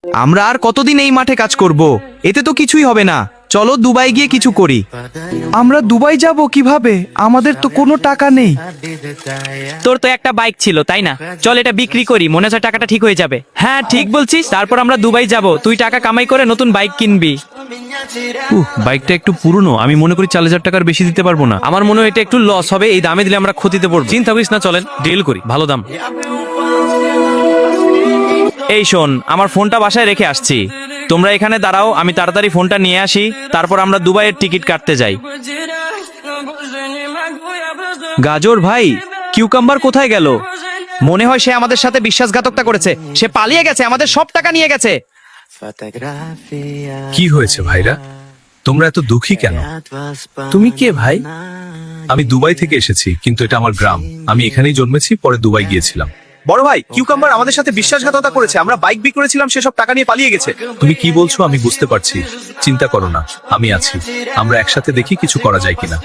আমরা আর কতদিন এই মাঠে কাজ করব? এতে তো কিছুই হবে না। চলো দুবাই গিয়ে কিছু করি। আমরা দুবাই যাব কিভাবে? আমাদের তো কোনো টাকা নেই। তোর তো একটা বাইক ছিল তাই না? চল এটা বিক্রি করি, মনে হচ্ছে টাকাটা ঠিক হয়ে যাবে। হ্যাঁ ঠিক বলছিস। তারপর আমরা দুবাই যাব, তুই টাকা কামাই করে নতুন বাইক কিনবি। বাইকটা একটু পুরনো, আমি মনে করি 4,000 টাকার বেশি দিতে পারবো না। আমার মনে হয় এটা একটু লস হবে, এই দামে দিলে আমরা ক্ষতিতে পড়বো। চিন্তা করিস না, চলেন ডিল করি, ভালো দাম। এই শোন, আমার ফোনটা বাসায় রেখে আসছি, তোমরা এখানে দাঁড়াও, আমি তাড়াতাড়ি ফোনটা নিয়ে আসি, তারপর আমরা দুবাইয়ের টিকিট কাটতে যাই। গাজর ভাই, কিউকাম্বার কোথায় গেল? মনে হয় সে আমাদের সাথে বিশ্বাসঘাতকতা করেছে, সে পালিয়ে গেছে, আমাদের সব টাকা নিয়ে গেছে। কি হয়েছে ভাইরা, তোমরা এত দুঃখী কেন? তুমি কে ভাই? আমি দুবাই থেকে এসেছি, কিন্তু এটা আমার গ্রাম। আমি এখানেই জন্মেছি, পরে দুবাই গিয়েছিলাম। বড় ভাই, কিউকাম্বার আমাদের সাথে বিশ্বাসঘাতকতা করেছে। আমরা বাইক বিক্রি করেছিলাম, সেসব টাকা নিয়ে পালিয়ে গেছে। তুমি কি বলছো আমি বুঝতে পারছি। চিন্তা করো না, আমি আছি। আমরা একসাথে দেখি কিছু করা যায় কিনা।